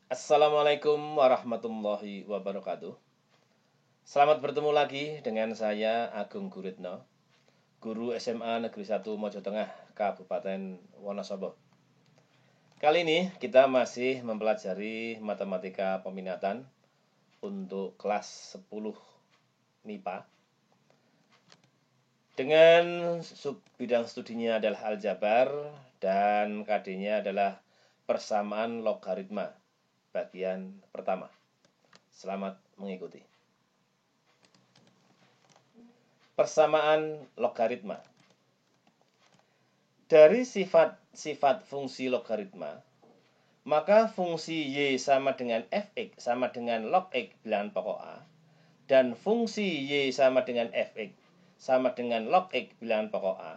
Assalamualaikum warahmatullahi wabarakatuh. Selamat bertemu lagi dengan saya Agung Guritno, Guru SMA Negeri 1 Mojo Tengah, Kabupaten Wonosobo. Kali ini kita masih mempelajari matematika peminatan untuk kelas 10 MIPA. Dengan bidang studinya adalah aljabar dan KD-nya adalah persamaan logaritma bagian pertama. Selamat mengikuti. Persamaan logaritma. Dari sifat-sifat fungsi logaritma, maka fungsi y sama dengan fx sama dengan log x bilangan pokok A, dan fungsi y sama dengan fx sama dengan log x bilangan pokok A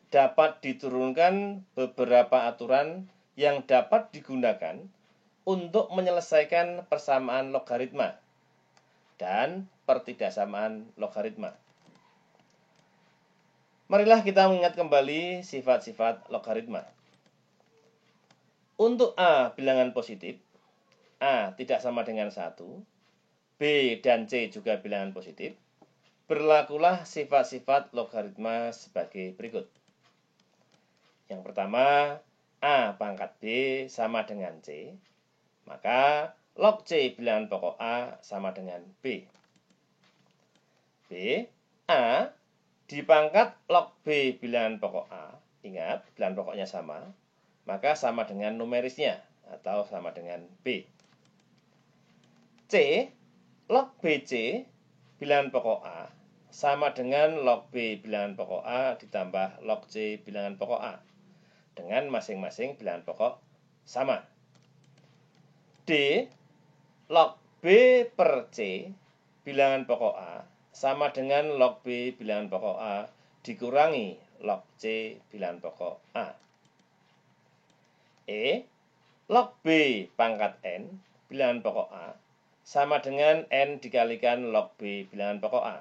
dapat diturunkan beberapa aturan yang dapat digunakan untuk menyelesaikan persamaan logaritma dan pertidaksamaan logaritma. Marilah kita mengingat kembali sifat-sifat logaritma. Untuk A bilangan positif, A tidak sama dengan 1, B dan C juga bilangan positif, berlakulah sifat-sifat logaritma sebagai berikut. Yang pertama, A pangkat B sama dengan C, maka log C bilangan pokok A sama dengan B. B, A dipangkat log B bilangan pokok A, ingat bilangan pokoknya sama, maka sama dengan numerisnya atau sama dengan B. C, log BC bilangan pokok A sama dengan log B bilangan pokok A ditambah log C bilangan pokok A dengan masing-masing bilangan pokok sama. D, log B per C bilangan pokok A sama dengan log B bilangan pokok A dikurangi log C bilangan pokok A. E, log B pangkat N bilangan pokok A sama dengan N dikalikan log B bilangan pokok A.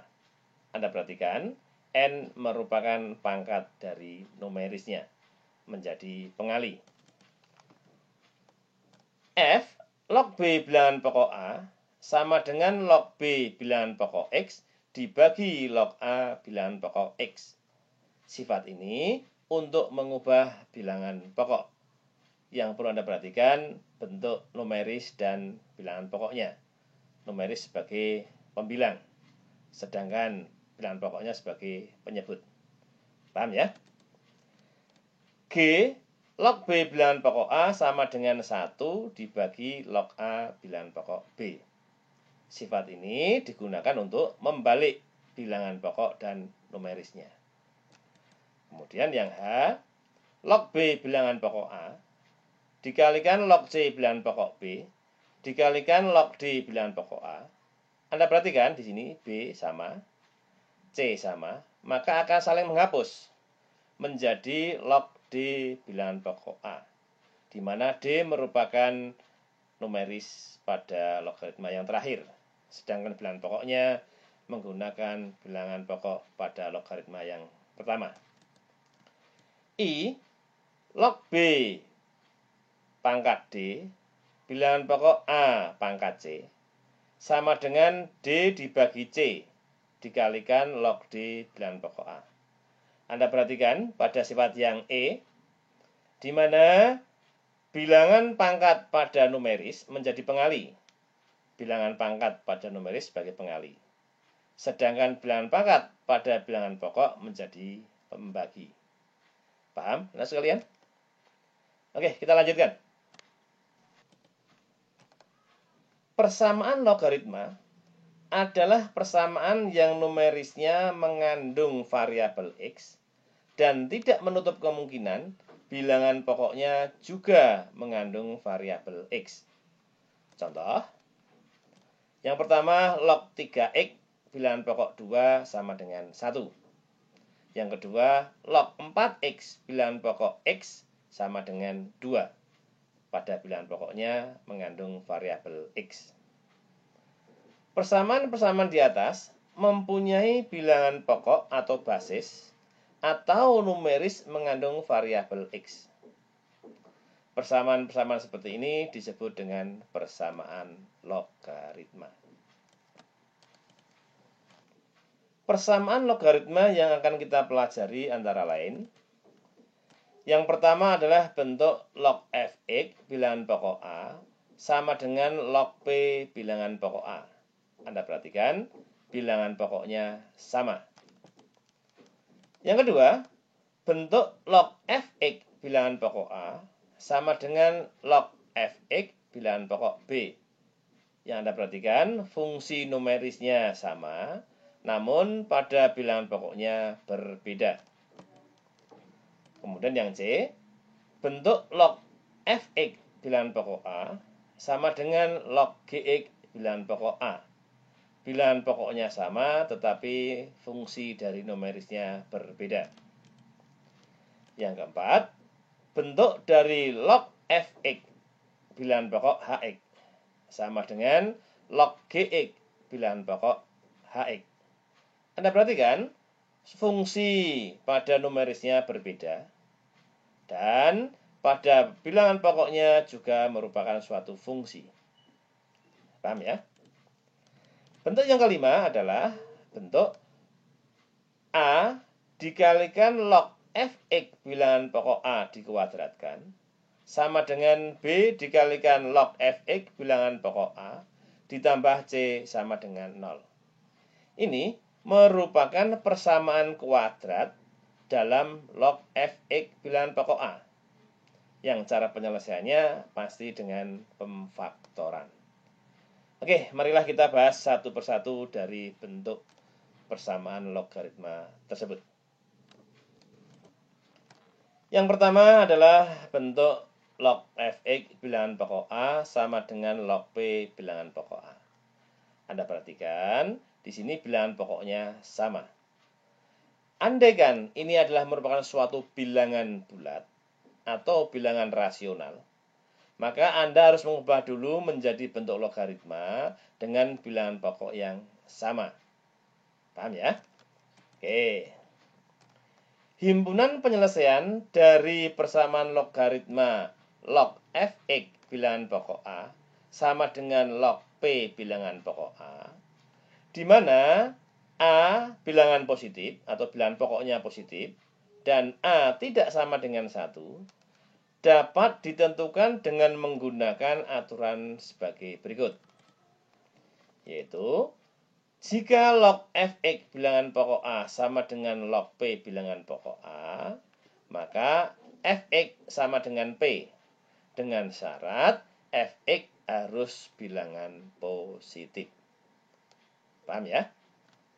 Anda perhatikan, N merupakan pangkat dari numerisnya, menjadi pengali. F, log B bilangan pokok A sama dengan log B bilangan pokok X dibagi log A bilangan pokok X. Sifat ini untuk mengubah bilangan pokok. Yang perlu Anda perhatikan bentuk numeris dan bilangan pokoknya. Numeris sebagai pembilang, sedangkan bilangan pokoknya sebagai penyebut. Paham ya? G, log B bilangan pokok A sama dengan 1 dibagi log A bilangan pokok B. Sifat ini digunakan untuk membalik bilangan pokok dan numerisnya. Kemudian yang H, log B bilangan pokok A dikalikan log C bilangan pokok B dikalikan log D bilangan pokok A. Anda perhatikan di sini B sama, C sama, maka akan saling menghapus menjadi log D bilangan pokok A, di mana D merupakan numeris pada logaritma yang terakhir, sedangkan bilangan pokoknya menggunakan bilangan pokok pada logaritma yang pertama. I, log B pangkat D bilangan pokok A pangkat C sama dengan D dibagi C dikalikan log D bilangan pokok A. Anda perhatikan pada sifat yang E, di mana bilangan pangkat pada numeris menjadi pengali. Bilangan pangkat pada numeris sebagai pengali. Sedangkan bilangan pangkat pada bilangan pokok menjadi pembagi. Paham, Anda sekalian? Oke, kita lanjutkan. Persamaan logaritma adalah persamaan yang numerisnya mengandung variabel X dan tidak menutup kemungkinan bilangan pokoknya juga mengandung variabel X. Contoh, yang pertama log 3X bilangan pokok 2 sama dengan 1. Yang kedua log 4X bilangan pokok X sama dengan 2. Pada bilangan pokoknya mengandung variabel X. Persamaan-persamaan di atas mempunyai bilangan pokok atau basis atau numeris mengandung variabel X. Persamaan-persamaan seperti ini disebut dengan persamaan logaritma. Persamaan logaritma yang akan kita pelajari antara lain. Yang pertama adalah bentuk log fx bilangan pokok A sama dengan log P bilangan pokok A. Anda perhatikan, bilangan pokoknya sama. Yang kedua, bentuk log fx bilangan pokok A sama dengan log fx bilangan pokok B. Yang Anda perhatikan, fungsi numerisnya sama, namun pada bilangan pokoknya berbeda. Kemudian yang C, bentuk log fx bilangan pokok A sama dengan log gx bilangan pokok A. Bilangan pokoknya sama, tetapi fungsi dari numerisnya berbeda. Yang keempat, bentuk dari log fx bilangan pokok hx sama dengan log gx bilangan pokok hx. Anda perhatikan, fungsi pada numerisnya berbeda, dan pada bilangan pokoknya juga merupakan suatu fungsi. Paham ya? Bentuk yang kelima adalah bentuk A dikalikan log fx bilangan pokok A dikuadratkan sama dengan B dikalikan log fx bilangan pokok A ditambah C sama dengan 0. Ini merupakan persamaan kuadrat dalam log fx bilangan pokok A. Yang cara penyelesaiannya pasti dengan pemfaktoran. Oke, marilah kita bahas satu persatu dari bentuk persamaan logaritma tersebut. Yang pertama adalah bentuk log fx bilangan pokok A sama dengan log P bilangan pokok A. Anda perhatikan, di sini bilangan pokoknya sama. Andaikan ini adalah merupakan suatu bilangan bulat atau bilangan rasional, maka Anda harus mengubah dulu menjadi bentuk logaritma dengan bilangan pokok yang sama. Paham ya? Oke. Himpunan penyelesaian dari persamaan logaritma log fx bilangan pokok A sama dengan log P bilangan pokok A, di mana A bilangan positif atau bilangan pokoknya positif dan A tidak sama dengan 1 dapat ditentukan dengan menggunakan aturan sebagai berikut. Yaitu, jika log fx bilangan pokok A sama dengan log P bilangan pokok A, maka fx sama dengan P dengan syarat fx harus bilangan positif. Paham ya?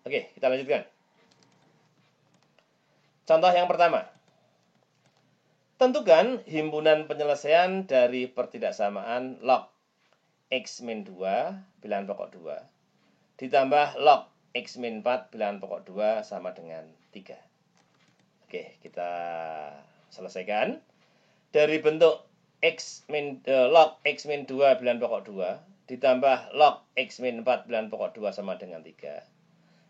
Oke, kita lanjutkan. Contoh yang pertama. Tentukan himpunan penyelesaian dari pertidaksamaan log x-2 bilangan pokok 2 ditambah log x-4 bilangan pokok 2 sama dengan 3. Oke, kita selesaikan. Dari bentuk log x-2 bilangan pokok 2 ditambah log x-4 bilangan pokok 2 sama dengan 3.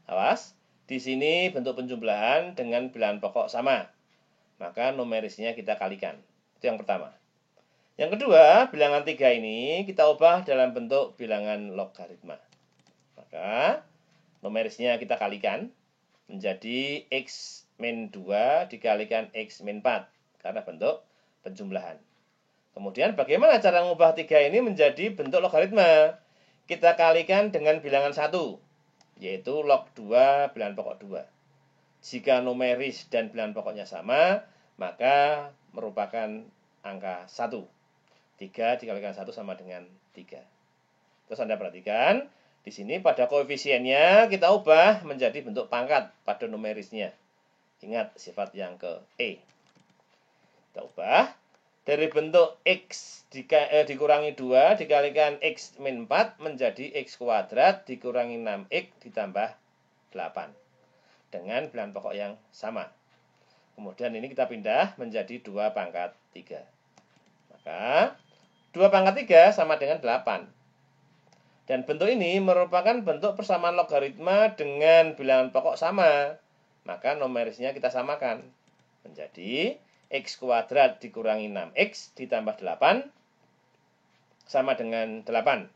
Awas, di sini bentuk penjumlahan dengan bilangan pokok sama. Maka numerisnya kita kalikan. Itu yang pertama. Yang kedua, bilangan 3 ini kita ubah dalam bentuk bilangan logaritma. Maka numerisnya kita kalikan menjadi x-2 dikalikan x-4 karena bentuk penjumlahan. Kemudian bagaimana cara mengubah 3 ini menjadi bentuk logaritma? Kita kalikan dengan bilangan 1, yaitu log 2 bilangan pokok 2. Jika numeris dan bilangan pokoknya sama, maka merupakan angka 1. 3 dikalikan 1 sama dengan 3. Terus Anda perhatikan, di sini pada koefisiennya kita ubah menjadi bentuk pangkat pada numerisnya. Ingat sifat yang ke E. Kita ubah dari bentuk x dikurangi 2 dikalikan x-4 menjadi x kuadrat dikurangi 6x ditambah 8. Dengan bilangan pokok yang sama. Kemudian ini kita pindah menjadi 2 pangkat 3. Maka 2 pangkat 3 sama dengan 8. Dan bentuk ini merupakan bentuk persamaan logaritma dengan bilangan pokok sama. Maka numerisnya kita samakan menjadi X kuadrat dikurangi 6X ditambah 8 sama dengan 8.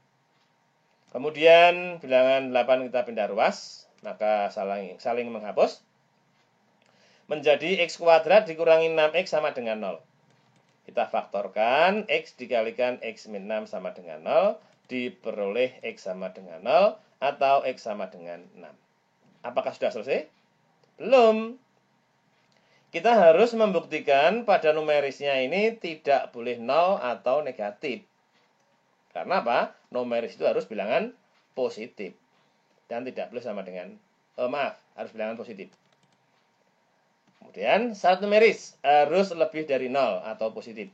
Kemudian bilangan 8 kita pindah ruas, maka saling menghapus. Menjadi X kuadrat dikurangi 6X sama dengan 0. Kita faktorkan, X dikalikan X min 6 sama dengan 0, diperoleh X sama dengan 0, atau X sama dengan 6. Apakah sudah selesai? Belum. Kita harus membuktikan pada numerisnya ini tidak boleh 0 atau negatif. Karena apa? Numeris itu harus bilangan positif. Dan tidak boleh sama dengan, harus bilangan positif. Kemudian syarat numeris harus lebih dari 0 atau positif.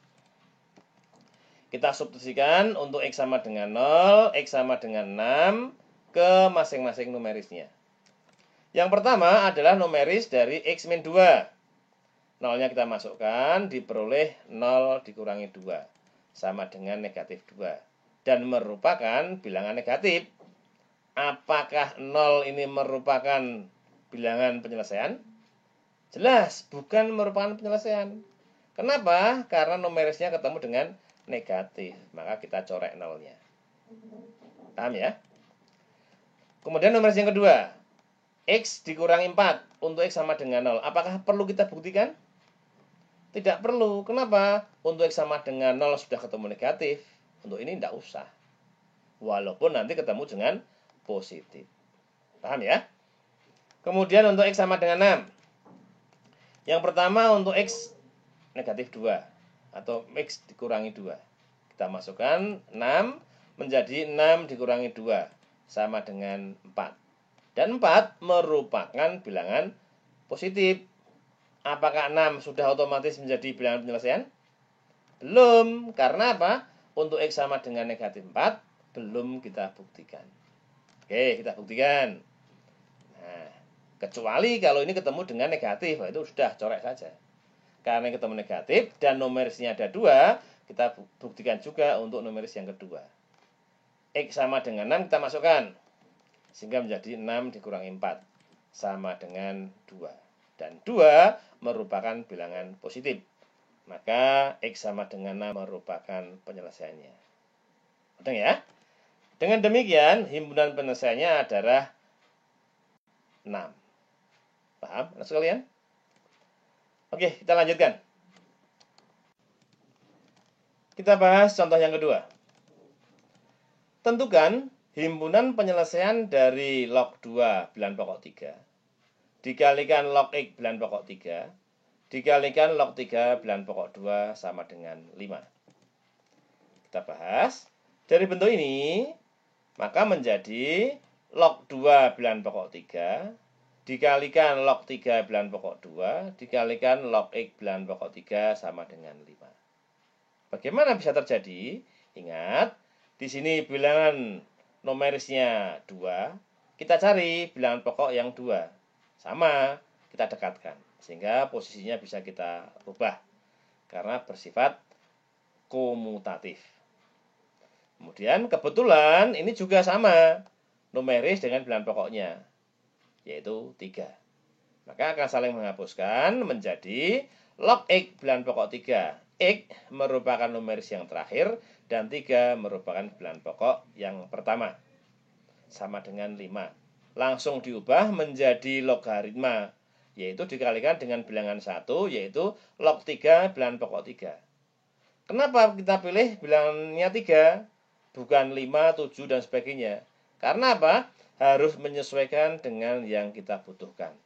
Kita substitusikan untuk X sama dengan 0, X sama dengan 6 ke masing-masing numerisnya. Yang pertama adalah numeris dari X min 2. 0-nya kita masukkan, diperoleh 0 dikurangi 2. Sama dengan negatif 2. Dan merupakan bilangan negatif. Apakah 0 ini merupakan bilangan penyelesaian? Jelas, bukan merupakan penyelesaian. Kenapa? Karena numerisnya ketemu dengan negatif. Maka kita coret 0-nya. Paham ya? Kemudian numeris yang kedua. X dikurangi 4 untuk X sama dengan 0. Apakah perlu kita buktikan? Tidak perlu. Kenapa? Untuk X sama dengan 0 sudah ketemu negatif. Untuk ini tidak usah. Walaupun nanti ketemu dengan positif. Paham ya? Kemudian untuk X sama dengan 6. Yang pertama untuk X negatif 2 atau X dikurangi 2. Kita masukkan 6 menjadi 6 dikurangi 2 sama dengan 4. Dan 4 merupakan bilangan positif. Apakah 6 sudah otomatis menjadi bilangan penyelesaian? Belum. Karena apa? Untuk X sama dengan negatif 4 belum kita buktikan. Oke, kita buktikan. Nah, kecuali kalau ini ketemu dengan negatif, itu sudah coret saja. Karena ini ketemu negatif dan numerisnya ada 2, kita buktikan juga untuk numeris yang kedua. X sama dengan 6 kita masukkan. Sehingga menjadi 6 dikurangi 4 sama dengan 2. Dan 2 merupakan bilangan positif. Maka X sama dengan 6 merupakan penyelesaiannya. Betul ya? Dengan demikian, himpunan penyelesaiannya adalah 6. Paham, anak sekalian? Oke, kita lanjutkan. Kita bahas contoh yang kedua. Tentukan himpunan penyelesaian dari log 2 bilangan pokok 3 dikalikan log X bilangan pokok 3 dikalikan log 3 bilangan pokok 2 sama dengan 5. Kita bahas. Dari bentuk ini, maka menjadi log 2 bilangan pokok 3 dikalikan log 3 bilangan pokok 2 dikalikan log X bilangan pokok 3 sama dengan 5. Bagaimana bisa terjadi? Ingat, di sini bilangan numerisnya 2, kita cari bilangan pokok yang 2. Sama, kita dekatkan. Sehingga posisinya bisa kita rubah. Karena bersifat komutatif. Kemudian kebetulan ini juga sama. Numeris dengan bilangan pokoknya. Yaitu 3. Maka akan saling menghapuskan menjadi log X bilangan pokok 3. X merupakan numeris yang terakhir dan 3 merupakan bilangan pokok yang pertama. Sama dengan 5. Langsung diubah menjadi logaritma, yaitu dikalikan dengan bilangan 1, yaitu log 3 bilangan pokok 3. Kenapa kita pilih bilangannya 3? Bukan 5, 7, dan sebagainya. Karena apa? Harus menyesuaikan dengan yang kita butuhkan.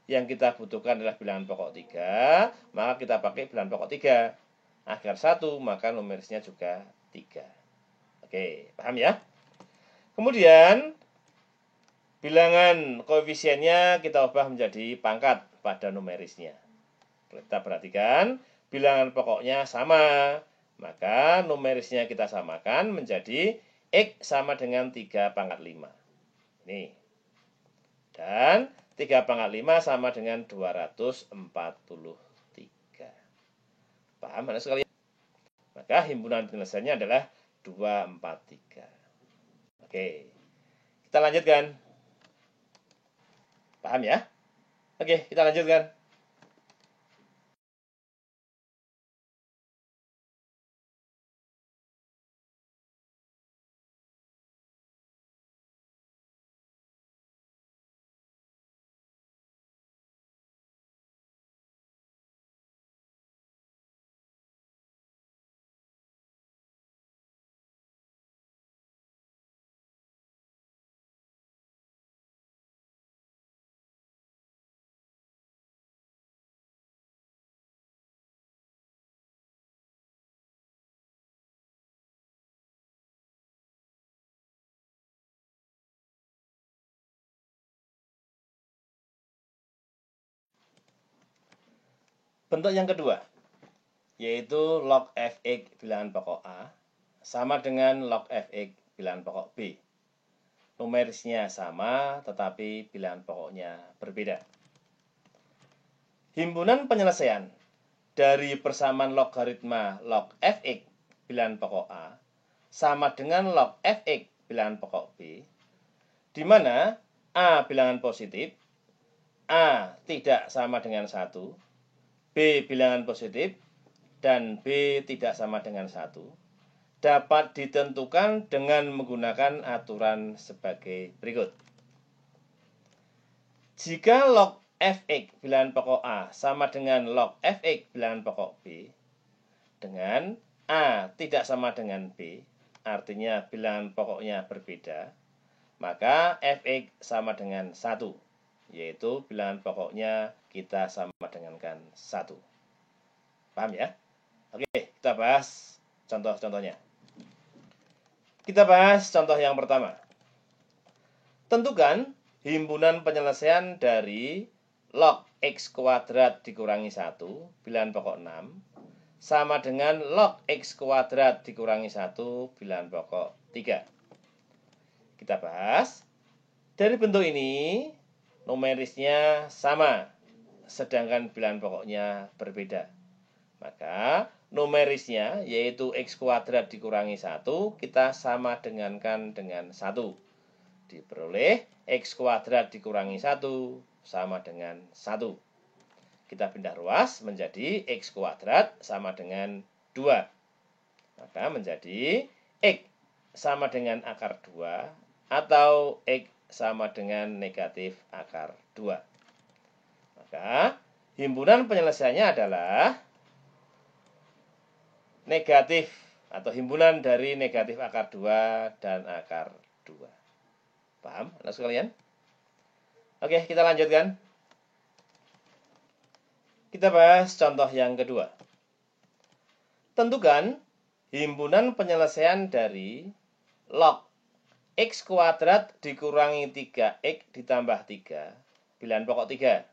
Yang kita butuhkan adalah bilangan pokok 3, maka kita pakai bilangan pokok 3. Agar 1, maka numerisnya juga 3. Oke, paham ya? Kemudian, bilangan koefisiennya kita ubah menjadi pangkat pada numerisnya. Kita perhatikan, bilangan pokoknya sama. Maka numerisnya kita samakan menjadi X sama dengan 3 pangkat 5. Nih. Dan 3 pangkat 5 sama dengan 243. Paham anak sekalian? Maka himpunan penyelesaiannya adalah 243. Oke. Kita lanjutkan. Paham ya? Oke, kita lanjutkan. Bentuk yang kedua, yaitu log fx bilangan pokok A sama dengan log fx bilangan pokok B. Numerisnya sama, tetapi bilangan pokoknya berbeda. Himpunan penyelesaian dari persamaan logaritma log fx bilangan pokok A sama dengan log fx bilangan pokok B, di mana A bilangan positif, A tidak sama dengan 1, B bilangan positif, dan B tidak sama dengan 1, dapat ditentukan dengan menggunakan aturan sebagai berikut. Jika log fx bilangan pokok A sama dengan log fx bilangan pokok B, dengan A tidak sama dengan B, artinya bilangan pokoknya berbeda, maka fx sama dengan 1, yaitu bilangan pokoknya kita sama dengankan 1. Paham ya? Oke, kita bahas contoh-contohnya. Kita bahas contoh yang pertama. Tentukan himpunan penyelesaian dari log x kuadrat dikurangi 1 bilangan pokok 6 sama dengan log x kuadrat dikurangi 1 bilangan pokok 3. Kita bahas. Dari bentuk ini, numerisnya sama, sedangkan bilangan pokoknya berbeda. Maka numerisnya, yaitu x kuadrat dikurangi 1, kita sama dengankan dengan 1. Diperoleh x kuadrat dikurangi 1 sama dengan 1. Kita pindah ruas menjadi x kuadrat sama dengan 2. Maka menjadi x sama dengan akar 2 atau x sama dengan negatif akar 2. Maka himpunan penyelesaiannya adalah negatif atau himpunan dari negatif akar 2 dan akar 2. Paham, anak sekalian? Oke, kita lanjutkan. Kita bahas contoh yang kedua. Tentukan himpunan penyelesaian dari log x kuadrat dikurangi 3x ditambah 3 bilangan pokok 3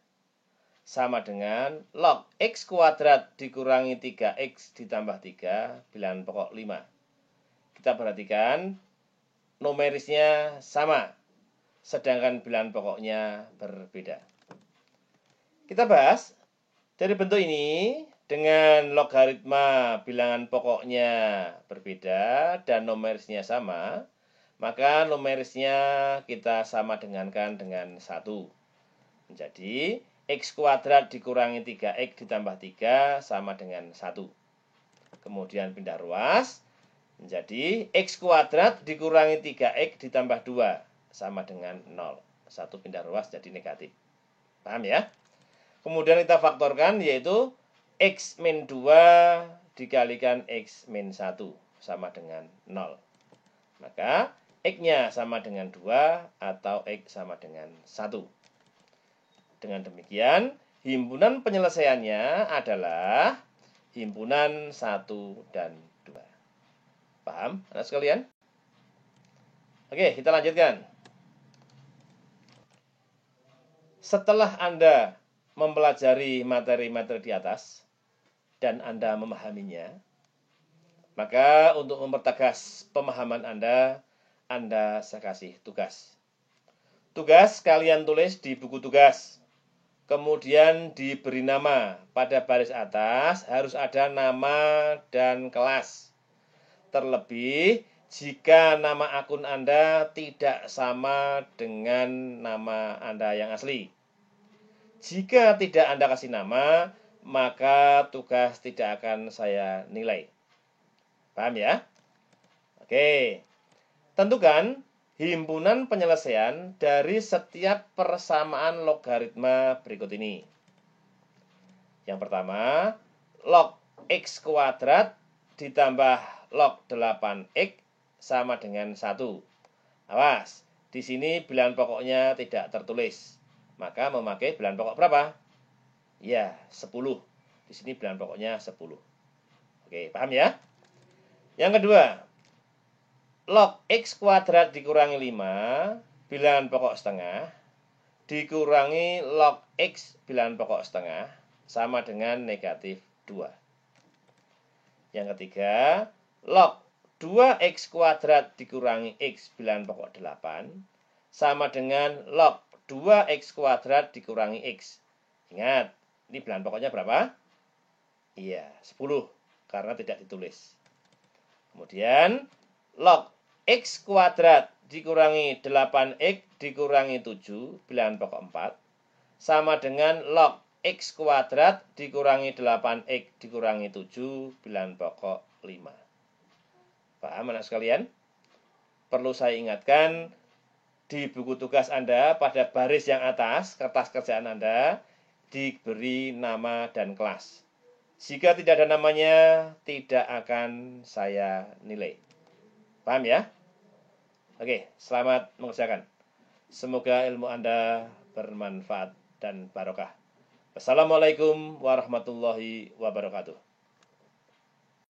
sama dengan log x kuadrat dikurangi 3x ditambah 3 bilangan pokok 5. Kita perhatikan numerisnya sama, sedangkan bilangan pokoknya berbeda. Kita bahas. Dari bentuk ini, dengan logaritma bilangan pokoknya berbeda dan numerisnya sama, maka numerisnya kita sama dengankan dengan 1. Menjadi x kuadrat dikurangi 3x ditambah 3 sama dengan 1. Kemudian pindah ruas menjadi x kuadrat dikurangi 3x ditambah 2 sama dengan 0. 1 pindah ruas jadi negatif. Paham ya? Kemudian kita faktorkan, yaitu x min 2 dikalikan x min 1 sama dengan 0. Maka x-nya sama dengan 2 atau x sama dengan 1. Dengan demikian, himpunan penyelesaiannya adalah himpunan 1 dan 2. Paham, anak sekalian? Oke, kita lanjutkan. Setelah Anda mempelajari materi-materi di atas dan Anda memahaminya, maka untuk mempertegas pemahaman Anda saya kasih tugas. Tugas kalian tulis di buku tugas. Kemudian diberi nama. Pada baris atas harus ada nama dan kelas. Terlebih jika nama akun Anda tidak sama dengan nama Anda yang asli. Jika tidak Anda kasih nama, maka tugas tidak akan saya nilai. Paham ya? Oke. Tentukan himpunan penyelesaian dari setiap persamaan logaritma berikut ini. Yang pertama, log x kuadrat ditambah log 8x sama dengan 1. Awas, di sini bilangan pokoknya tidak tertulis. Maka memakai bilangan pokok berapa? Ya, 10. Di sini bilangan pokoknya 10. Oke, paham ya? Yang kedua, log x kuadrat dikurangi 5 bilangan pokok setengah dikurangi log x bilangan pokok setengah sama dengan negatif 2. Yang ketiga, log 2x kuadrat dikurangi x bilangan pokok 8 sama dengan log 2x kuadrat dikurangi x. Ingat, ini bilangan pokoknya berapa? Iya, 10 karena tidak ditulis. Kemudian log x kuadrat dikurangi 8x dikurangi 7 bilangan pokok 4 sama dengan log x kuadrat dikurangi 8x dikurangi 7 bilangan pokok 5. Paham anak sekalian? Perlu saya ingatkan, di buku tugas Anda pada baris yang atas, kertas kerjaan Anda, diberi nama dan kelas. Jika tidak ada namanya, tidak akan saya nilai. Paham ya? Oke, selamat mengerjakan. Semoga ilmu Anda bermanfaat dan barokah. Wassalamualaikum warahmatullahi wabarakatuh.